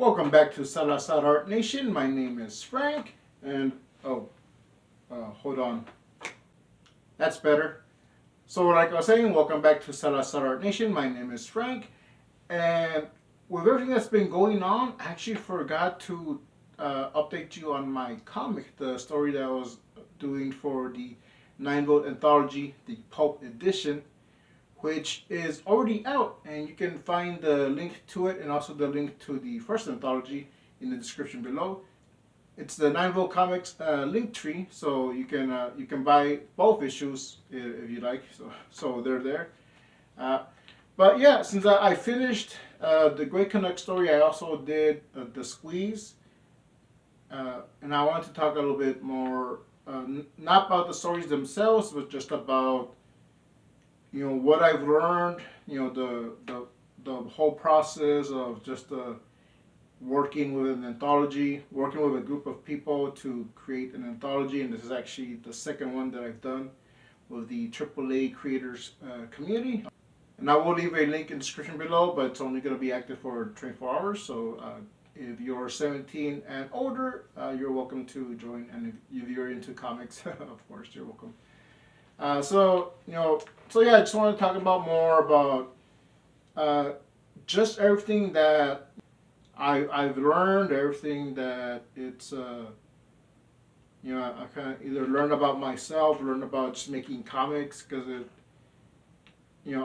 Welcome back to Salazar Art Nation. My name is Frank, and hold on, that's better. So like I was saying, welcome back to Salazar Art Nation. My name is Frank, and with everything that's been going on, I actually forgot to update you on my comic, the story that I was doing for the 9-volt anthology, the pulp edition, which is already out, and you can find the link to it and also the link to the first anthology in the description below. It's the 9-volt comics Linktree, so you can buy both issues if you like. So they're there. But yeah, since I finished the Great Canuck story, I also did The Squeeze, and I want to talk a little bit more, not about the stories themselves, but just about what I've learned, the whole process of just working with an anthology, working with a group of people to create an anthology. And this is actually the second one that I've done with the AAA creators community. And I will leave a link in the description below, but it's only going to be active for 24 hours. So if you're 17 and older, you're welcome to join. And if you're into comics, of course, you're welcome. So yeah, I just want to talk about more about just everything that I've learned, everything that it's I kind of either learn about myself, learn about just making comics, because if you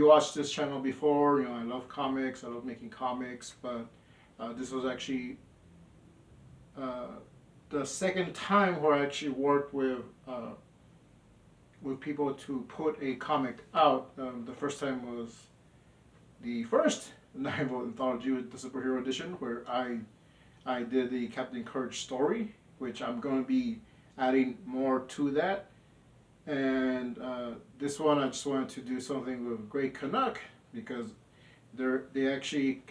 watched this channel before, I love comics, I love making comics, but this was actually the second time where I actually worked with people to put a comic out. The first time was the first 9-volt anthology with the superhero edition, where I did the Captain Courage story, which I'm going to be adding more to that. And this one I just wanted to do something with Great Canuck, because they actually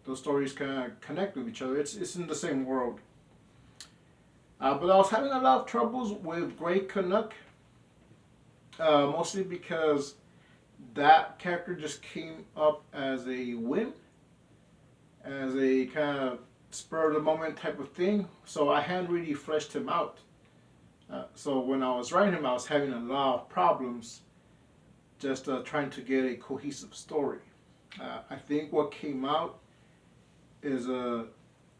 those stories kind of connect with each other. It's in the same world. But I was having a lot of troubles with Great Canuck, mostly because that character just came up as a whim, as a kind of spur of the moment type of thing. So I hadn't really fleshed him out. So when I was writing him, I was having a lot of problems just trying to get a cohesive story. I think what came out is a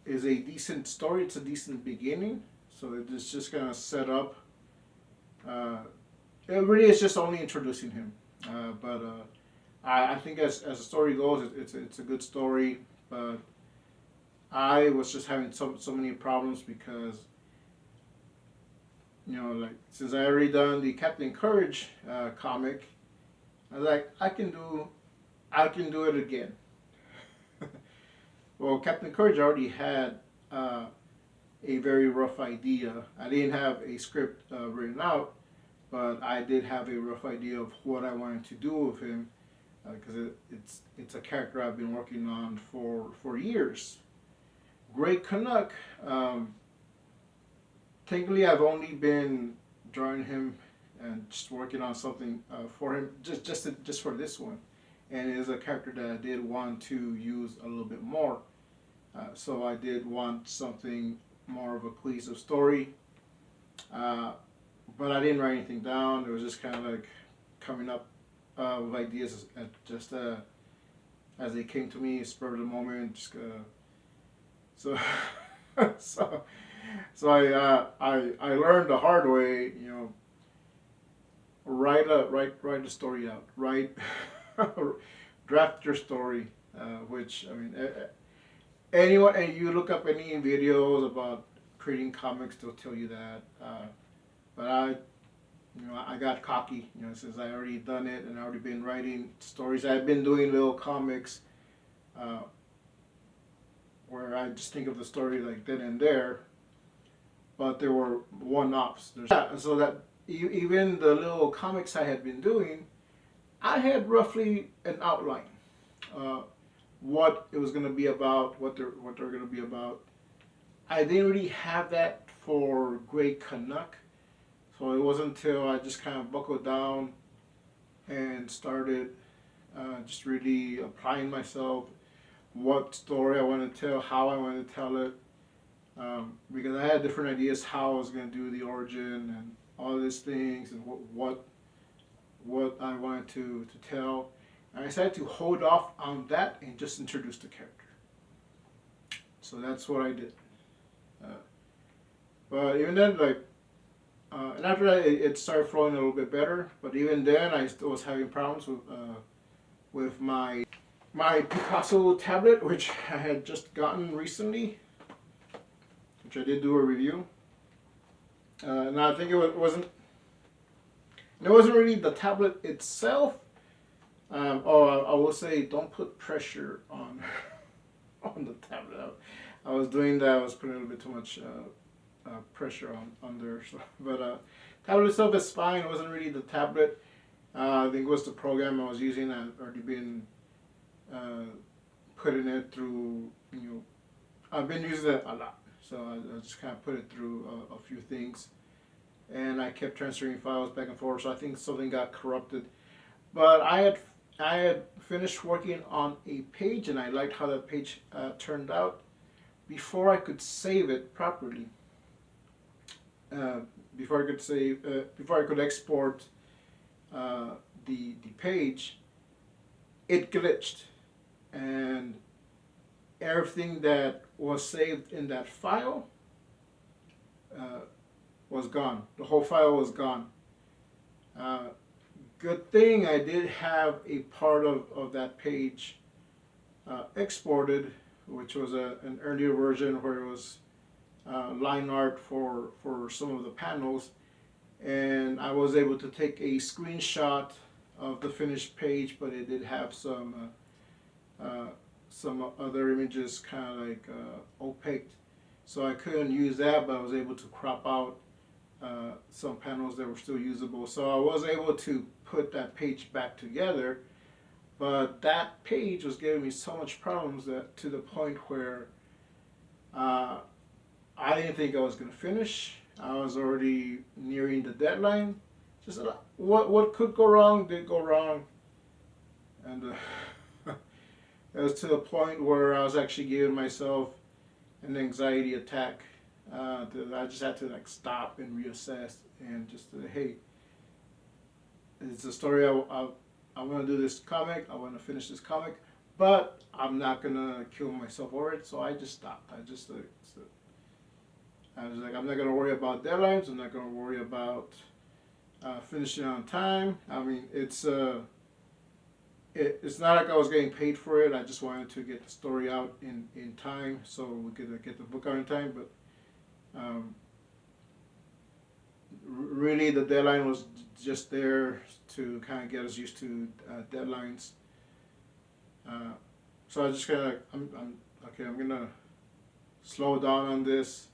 decent story. It's a decent beginning. So it's just gonna set up. It really is just only introducing him, but I think as the story goes, it's a good story. But I was just having so many problems because like, since I already done the Captain Courage comic, I was like, I can do it again. Well, Captain Courage already had a very rough idea. I didn't have a script written out, but I did have a rough idea of what I wanted to do with him, because it's a character I've been working on for years. Great Canuck, technically I've only been drawing him and just working on something for him just for this one, and it is a character that I did want to use a little bit more. So I did want something more of a cohesive story, but I didn't write anything down. It was just kind of like coming up with ideas just as they came to me, spur of the moment. Just so I learned the hard way. Write a story out. Draft your story, which I mean. Anyone, and you look up any videos about creating comics, they'll tell you that. But I got cocky, since I already done it and I already been writing stories. I've been doing little comics where I just think of the story like then and there, but there were one-offs. So that even the little comics I had been doing, I had roughly an outline. What it was going to be about, what they're going to be about. I didn't really have that for Great Canuck, so it wasn't until I just kind of buckled down and started just really applying myself, what story I want to tell, how I want to tell it, because I had different ideas how I was going to do the origin and all these things and what I wanted to tell. And I decided to hold off on that and just introduce the character. So that's what I did. But even then, like, and after that, it started flowing a little bit better. But even then, I still was having problems with my Picasso tablet, which I had just gotten recently, which I did do a review. And I think it wasn't really the tablet itself. Or I will say, don't put pressure on on the tablet. I was doing that. I was putting a little bit too much pressure on there. So, but tablet itself is fine. It wasn't really the tablet. I think it was the program I was using. I'd already been putting it through. I've been using it a lot, so I just kind of put it through a few things, and I kept transferring files back and forth. So I think something got corrupted. But I had finished working on a page, and I liked how that page turned out. Before I could save it properly, before I could export the page, it glitched, and everything that was saved in that file was gone. The whole file was gone. Good thing I did have a part of that page exported, which was an earlier version where it was line art for some of the panels, and I was able to take a screenshot of the finished page, but it did have some other images kind of like opaque, so I couldn't use that, but I was able to crop out some panels that were still usable. So I was able to put that page back together, but that page was giving me so much problems that to the point where I didn't think I was going to finish. I was already nearing the deadline. Just what could go wrong did go wrong, and it was to the point where I was actually giving myself an anxiety attack. That I just had to like stop and reassess and just hey, it's a story I want to do this comic. I want to finish this comic, but I'm not gonna kill myself over it. So I just stopped. I was like, I'm not gonna worry about deadlines. I'm not gonna worry about finishing on time. I mean, it's not like I was getting paid for it. I just wanted to get the story out in time so we could get the book out in time. But really, the deadline was just there to kind of get us used to deadlines. So I just kind of, okay, I'm gonna slow down on this,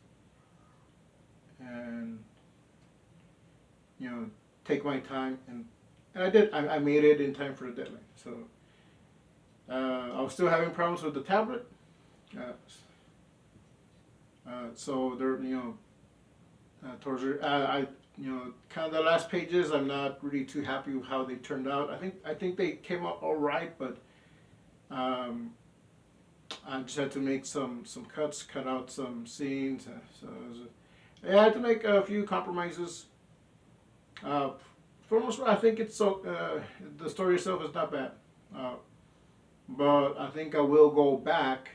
and take my time, and I did. I made it in time for the deadline. So I was still having problems with the tablet. So there, towards kind of the last pages, I'm not really too happy with how they turned out. I think they came out all right, but I just had to make some cuts, cut out some scenes. So I had to make a few compromises. For most part, I think it's the story itself is not bad, but I think I will go back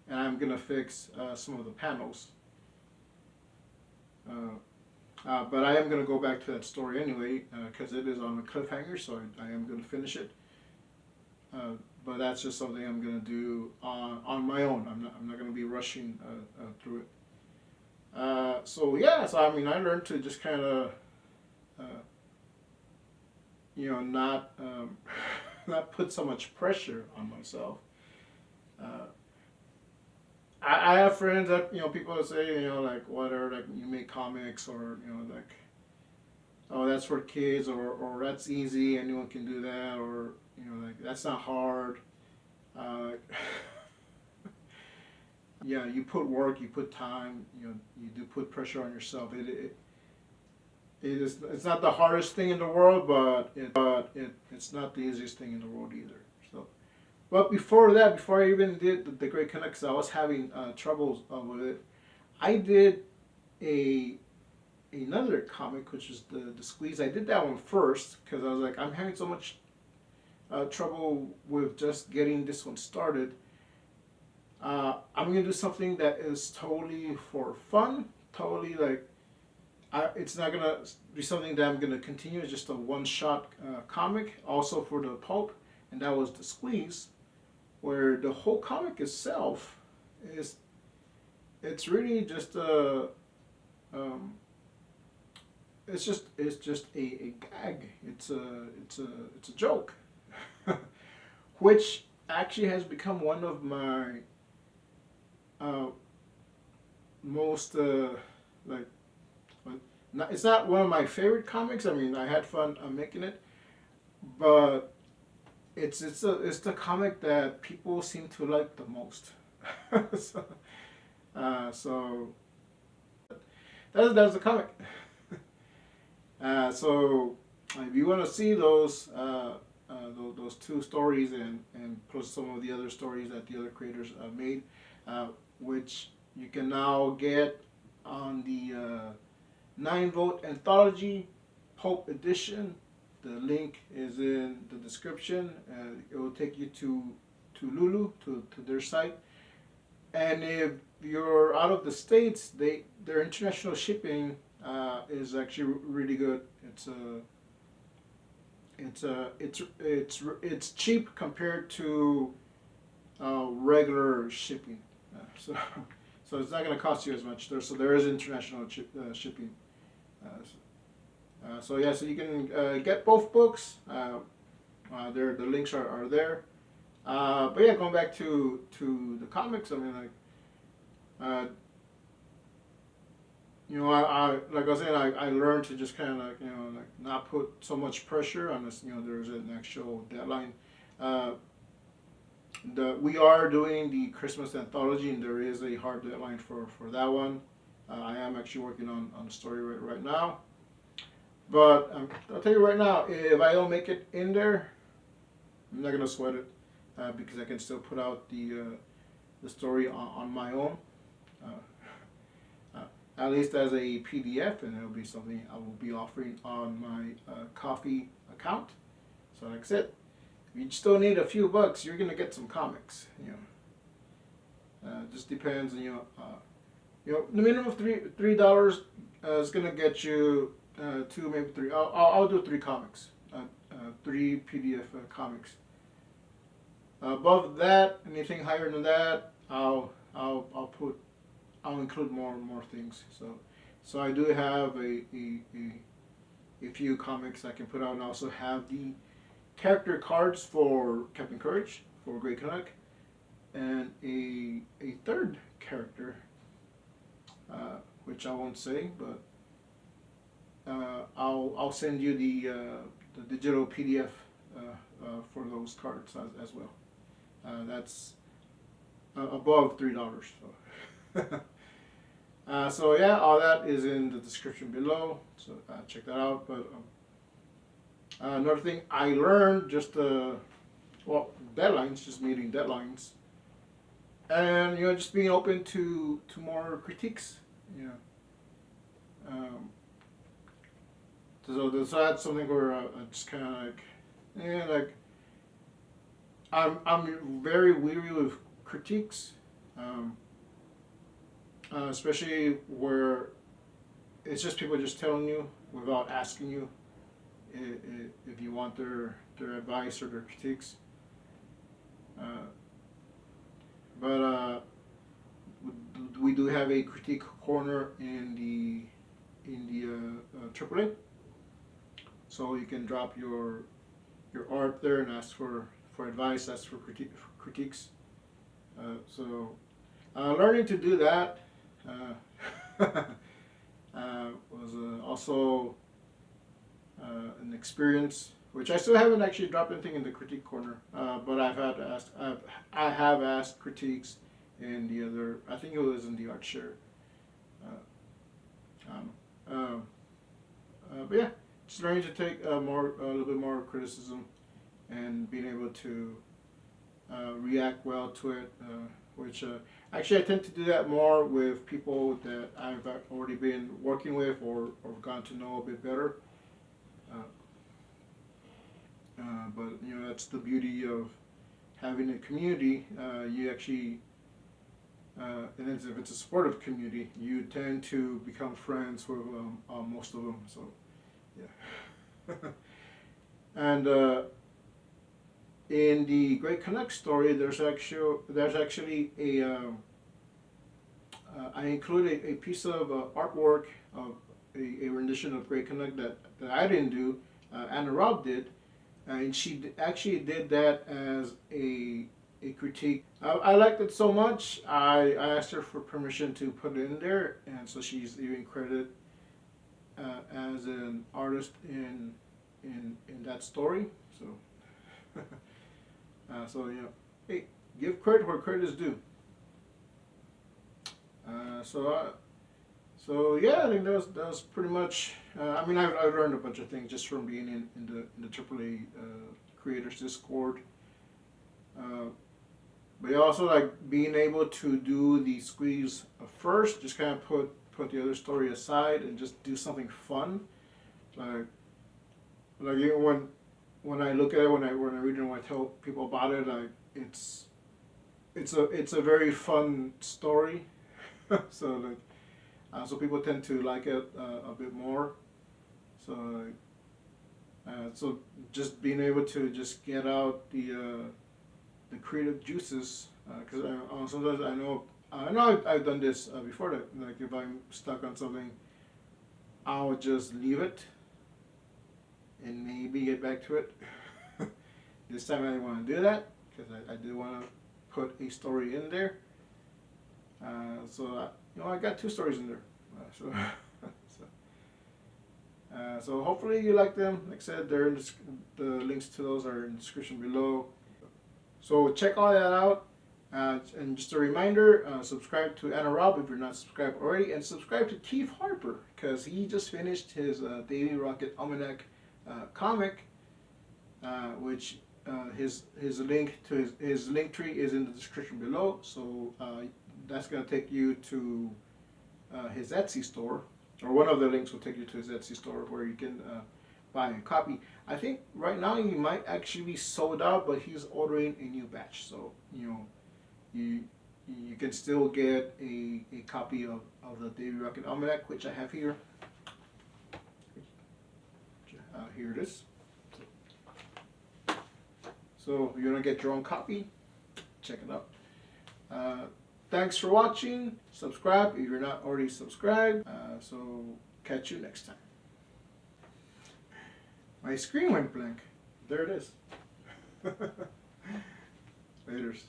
and I'm gonna fix some of the panels. But I am gonna go back to that story anyway because it is on a cliffhanger, so I am gonna finish it. But that's just something I'm gonna do on my own. I'm not gonna be rushing through it. So yeah, so I mean, I learned to just kind of not not put so much pressure on myself. I have friends that people that say like whatever, like you make comics, or like, oh, that's for kids, or that's easy, anyone can do that, or like that's not hard. Yeah, you put work, you put time, you do put pressure on yourself. It's not the hardest thing in the world, but it's not the easiest thing in the world either. So But before that, before I even did the Great Canuck, 'cause I was having troubles with it, I did a another comic, which is the Squeeze. I did that one first because I was like, I'm having so much trouble with just getting this one started. I'm gonna do something that is totally for fun, totally like it's not gonna be something that I'm gonna continue. It's just a one-shot comic, also for the pulp, and that was the Squeeze, where the whole comic itself is it's really just a it's just a gag. It's a joke, which actually has become one of my uh, most like it's not one of my favorite comics. I mean, I had fun making it, but it's the comic that people seem to like the most. so, so that's the comic. So if you want to see those two stories and plus some of the other stories that the other creators made, which you can now get on the 9-vote anthology pulp edition. The link is in the description. It will take you to Lulu, to their site. And if you're out of the States, their international shipping is actually really good. It's cheap compared to regular shipping. So it's not going to cost you as much. So there is international shipping. So yeah, so you can get both books. The links are there. But yeah, going back to the comics. I mean, like, I like I was saying, I learned to just kind of like like not put so much pressure unless there's an actual deadline. We are doing the Christmas Anthology, and there is a hard deadline for that one. I am actually working on the story right now. But I'll tell you right now, if I don't make it in there, I'm not gonna sweat it because I can still put out the story on my own, at least as a PDF, and it'll be something I will be offering on my Coffee account. So like I said, if you still need a few bucks, you're gonna get some comics. Just depends. The minimum of $3 is gonna get you 2, maybe 3. I'll do 3 comics, 3 PDF comics. Above that, anything higher than that, I'll include more things. So I do have a few comics I can put out, and also have the character cards for Captain Courage, for Great Canuck, and a third character, which I won't say, but I'll send you the digital PDF for those cards as well. That's above $3. So yeah, all that is in the description below. So check that out. But another thing I learned, just deadlines, just meeting deadlines, and just being open to more critiques. So that's something where I just kind of like, I'm very weary with critiques, especially where it's just people just telling you without asking you if you want their advice or their critiques. But we do have a critique corner in the AAA, so you can drop your art there and ask for advice, ask for critiques. So learning to do that was also an experience, which I still haven't actually dropped anything in the critique corner, but I have asked critiques in the other, I think it was in the art share. But yeah, just learning to take a little bit more criticism, and being able to react well to it, which actually I tend to do that more with people that I've already been working with or gotten to know a bit better. But you know, that's the beauty of having a community. You actually, and if it's a supportive community, you tend to become friends with most of them. So, yeah. And in the Great Canuck story, there's actually a I included a piece of artwork of a rendition of Great Canuck that I didn't do. Anna Raub did. And she actually did that as a critique. I liked it so much, I asked her for permission to put it in there, and so she's even credited as an artist in that story. So, so you know, hey, give credit where credit is due. So yeah, I think that was pretty much. I mean, I've learned a bunch of things just from being in the AAA creators Discord. But also like being able to do the squeeze first, just kind of put the other story aside and just do something fun. Like even when I look at it, when I read it, and when I tell people about it, like it's a very fun story. So like. So people tend to like it a bit more. So, so just being able to just get out the creative juices, because sometimes I know I've done this before. That like if I'm stuck on something, I'll just leave it and maybe get back to it. This time I didn't want to do that because I did want to put a story in there. So I got 2 stories in there. So hopefully you like them. Like I said, they're in the links to those are in the description below. So check all that out. And just a reminder, subscribe to Anna Raub if you're not subscribed already, and subscribe to Keith Harper because he just finished his Daily Rocket Almanac comic, which his link to his Linktree is in the description below. So that's going to take you to his Etsy store, or one of the links will take you to his Etsy store where you can buy a copy. I think right now he might actually be sold out, but he's ordering a new batch. So you can still get a copy of the Daily Rocket Almanac, which I have here. Here it is. So if you want to get your own copy, check it out. Thanks for watching. Subscribe if you're not already subscribed. So catch you next time. My screen went blank. There it is. Laters.